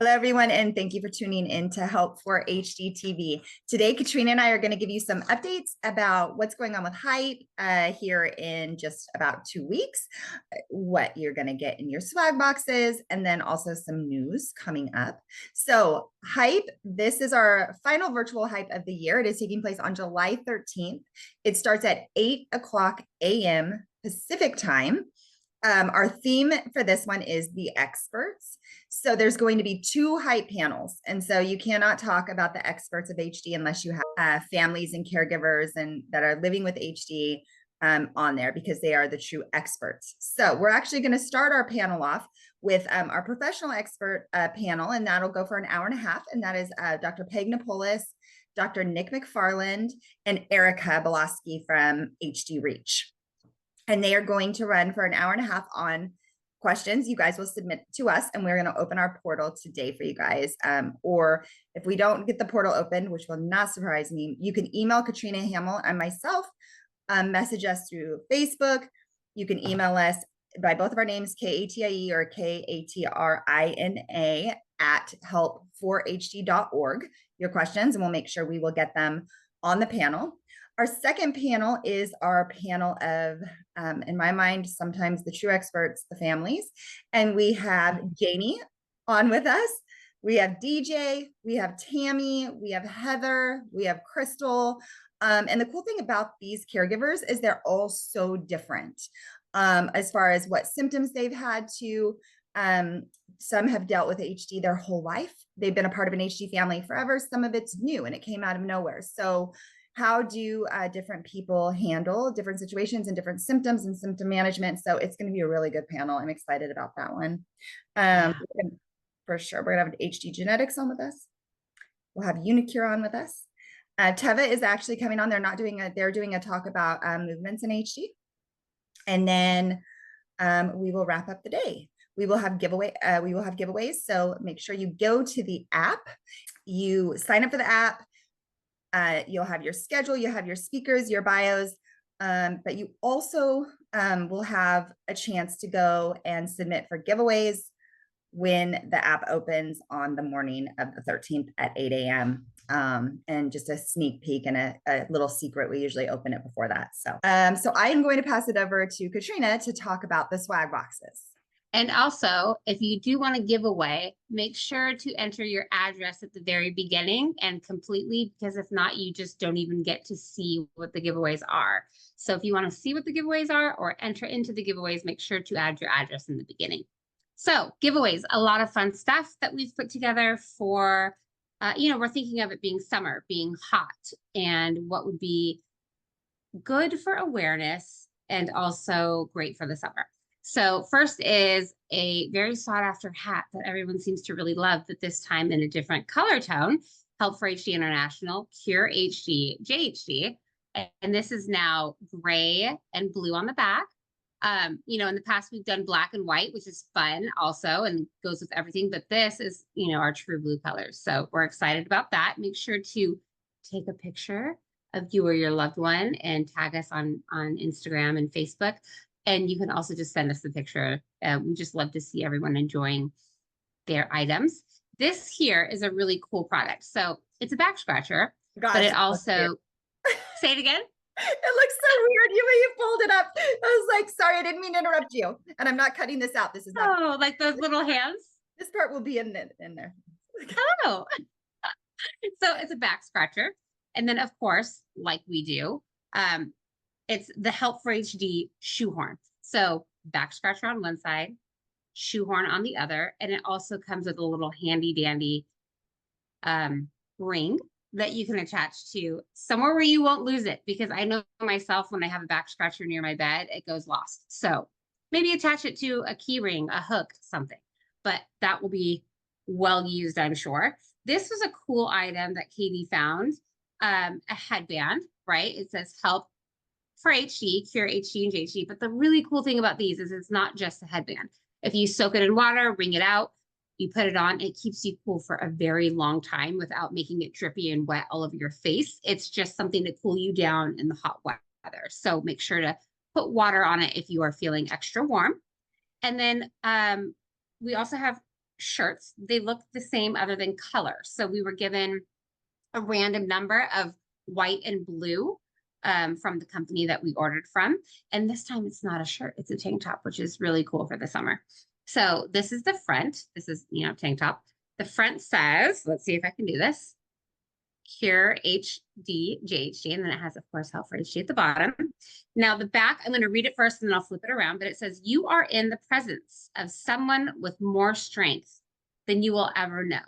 Hello, everyone, and thank you for tuning in to Help for HD TV. Today, Katrina and I are going to give you some updates about what's going on with HIPE here in just about 2 weeks, what you're going to get in your swag boxes, and then also some news coming up. So, HIPE, this is our final virtual HIPE of the year. It is taking place on July 13th. It starts at 8 o'clock a.m. Pacific time. Our theme for this one is the experts. So there's going to be 2 HIPE panels. And so you cannot talk about the experts of HD unless you have families and caregivers and that are living with HD on there, because they are the true experts. So we're actually going to start our panel off with our professional expert panel, and that'll go for an hour and a half. And that is Dr. Peg Napolis, Dr. Nick McFarland, and Erica Belaski from HD Reach. And they are going to run for an hour and a half on questions you guys will submit to us, and we're going to open our portal today for you guys. Or if we don't get the portal open, which will not surprise me, you can email Katrina Hamill and myself, message us through Facebook. You can email us by both of our names, KATIE or KATRINA at help4hd.org, your questions, and we'll make sure we will get them on the panel. Our second panel is our panel of, in my mind, sometimes the true experts, the families. And we have Janie on with us. We have DJ, we have Tammy, we have Heather, we have Crystal. And the cool thing about these caregivers is they're all so different as far as what symptoms they've had to. Some have dealt with HD their whole life. They've been a part of an HD family forever. Some of it's new and it came out of nowhere. So how do different people handle different situations and different symptoms and symptom management? So it's going to be a really good panel. I'm excited about that one. For sure. We're going to have HD Genetics on with us. We'll have Unicure on with us. Teva is actually coming on. They're doing a talk about movements in HD. And then we will wrap up the day. We will have giveaways. So make sure you go to the app. You sign up for the app. You'll have your schedule, you'll have your speakers, your bios, but you also will have a chance to go and submit for giveaways when the app opens on the morning of the 13th at 8 a.m. And just a sneak peek and a little secret, we usually open it before that. So I am going to pass it over to Katrina to talk about the swag boxes. And also, if you do want to give away, make sure to enter your address at the very beginning and completely, because if not, you just don't even get to see what the giveaways are. So if you want to see what the giveaways are or enter into the giveaways, make sure to add your address in the beginning. So giveaways, a lot of fun stuff that we've put together for, we're thinking of it being summer, being hot, and what would be good for awareness and also great for the summer. So first is a very sought after hat that everyone seems to really love, but this time in a different color tone, Help for HD International, Cure HD, JHD. And this is now gray and blue on the back. In the past we've done black and white, which is fun also and goes with everything, but this is, our true blue colors. So we're excited about that. Make sure to take a picture of you or your loved one and tag us on Instagram and Facebook. And you can also just send us the picture. We just love to see everyone enjoying their items. This here is a really cool product. So it's a back scratcher, but it also, say it again. It looks so weird. You pulled it up. I was like, sorry, I didn't mean to interrupt you. And I'm not cutting this out. This is not. Oh, like those little hands? This part will be in there. Oh. So it's a back scratcher. And then, of course, like we do, it's the Help for HD shoehorn. So back scratcher on one side, shoehorn on the other. And it also comes with a little handy dandy ring that you can attach to somewhere where you won't lose it. Because I know myself, when I have a back scratcher near my bed, it goes lost. So maybe attach it to a key ring, a hook, something. But that will be well used, I'm sure. This was a cool item that Katie found, a headband, right? It says Help for HD, Cure HD and JHD. But the really cool thing about these is it's not just a headband. If you soak it in water, wring it out, you put it on, it keeps you cool for a very long time without making it drippy and wet all over your face. It's just something to cool you down in the hot weather. So make sure to put water on it if you are feeling extra warm. And then we also have shirts. They look the same other than color. So we were given a random number of white and blue from the company that we ordered from. And this time it's not a shirt, it's a tank top, which is really cool for the summer. So this is the front. This is, tank top. The front says, let's see if I can do this. Cure HD JHD, and then it has, of course, Help for HD at the bottom. Now the back, I'm going to read it first and then I'll flip it around, but it says, you are in the presence of someone with more strength than you will ever know,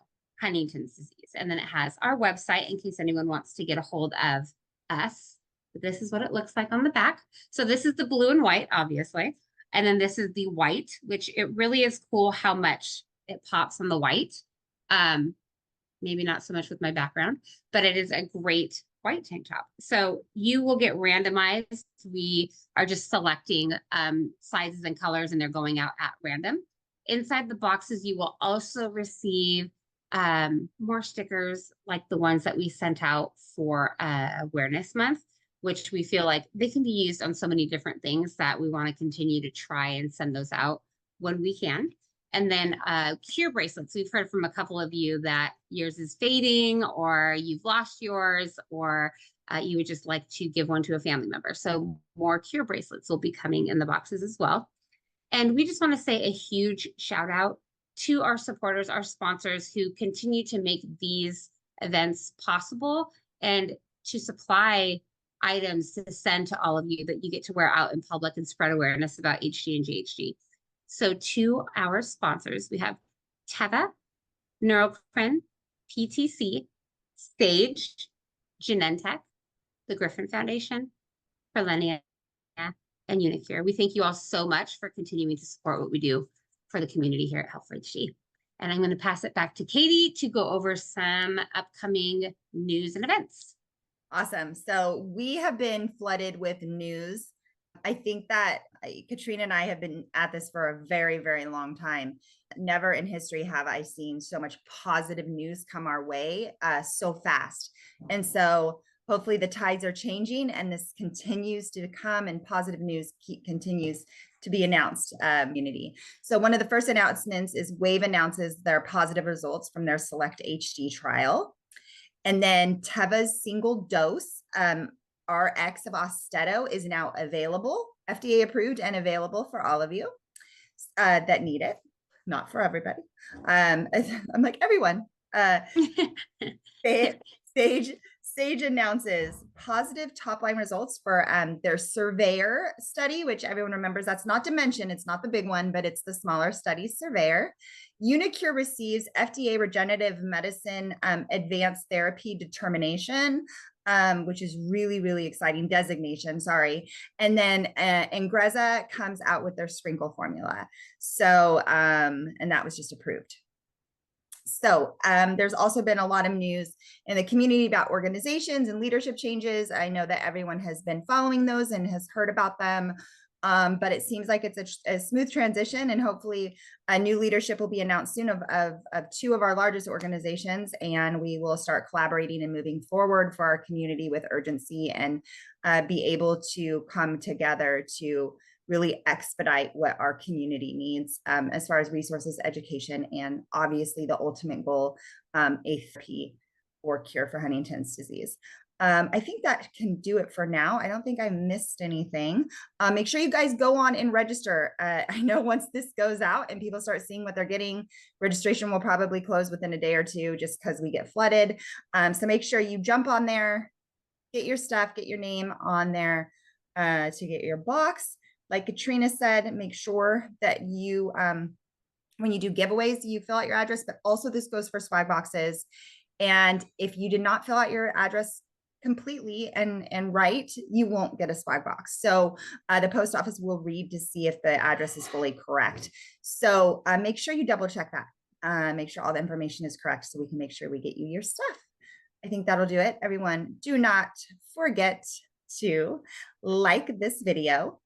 Huntington's disease. And then it has our website in case anyone wants to get a hold of us. But this is what it looks like on the back. So this is the blue and white, obviously. And then this is the white, which it really is cool how much it pops on the white. Maybe not so much with my background, but it is a great white tank top. So you will get randomized. We are just selecting sizes and colors, and they're going out at random. Inside the boxes, you will also receive more stickers like the ones that we sent out for Awareness Month, which we feel like they can be used on so many different things that we want to continue to try and send those out when we can. And then cure bracelets. We've heard from a couple of you that yours is fading, or you've lost yours, or you would just like to give one to a family member. So more cure bracelets will be coming in the boxes as well. And we just want to say a huge shout out to our supporters, our sponsors who continue to make these events possible and to supply items to send to all of you that you get to wear out in public and spread awareness about HD and GHD. So to our sponsors, we have Teva, Neurocrine, PTC, Sage, Genentech, the Griffin Foundation, Perlenia, and Unicure. We thank you all so much for continuing to support what we do for the community here at Health for HD. And I'm going to pass it back to Katie to go over some upcoming news and events. Awesome. So we have been flooded with news. I think that Katrina and I have been at this for a very, very long time. Never in history have I seen so much positive news come our way so fast. And so hopefully the tides are changing and this continues to come and positive news continues to be announced community. So one of the first announcements is Wave announces their positive results from their Select HD trial. And then Teva's single dose RX of Austedo is now available, FDA approved and available for all of you that need it, not for everybody. I'm like everyone. Sage announces positive top-line results for their Surveyor study, which everyone remembers that's not Dimension, it's not the big one, but it's the smaller study, Surveyor. Unicure receives FDA Regenerative Medicine Advanced Therapy Determination, which is really, really exciting designation, sorry. And then Ingrezza comes out with their sprinkle formula. So, and that was just approved. So there's also been a lot of news in the community about organizations and leadership changes. I know that everyone has been following those and has heard about them, but it seems like it's a smooth transition, and hopefully a new leadership will be announced soon of two of our largest organizations, and we will start collaborating and moving forward for our community with urgency and be able to come together to really expedite what our community needs as far as resources, education, and obviously the ultimate goal, a therapy or cure for Huntington's disease. I think that can do it for now. I don't think I missed anything. Make sure you guys go on and register. I know once this goes out and people start seeing what they're getting, registration will probably close within a day or two just because we get flooded. So make sure you jump on there, get your stuff, get your name on there to get your box. Like Katrina said, make sure that you, when you do giveaways, you fill out your address, but also this goes for swag boxes. And if you did not fill out your address completely and right, you won't get a swag box. So the post office will read to see if the address is fully correct. So make sure you double check that. Make sure all the information is correct so we can make sure we get you your stuff. I think that'll do it. Everyone, do not forget to like this video,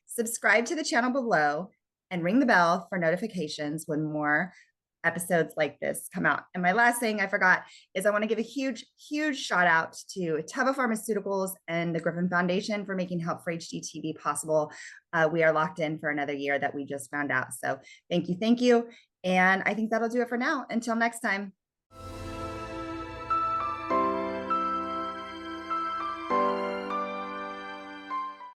subscribe to the channel below, and ring the bell for notifications when more episodes like this come out. And my last thing I forgot is I want to give a huge shout out to Teva Pharmaceuticals and the Griffin Foundation for making Help for HD TV possible. We are locked in for another year that we just found out. So thank you. And I think that'll do it for now. Until next time.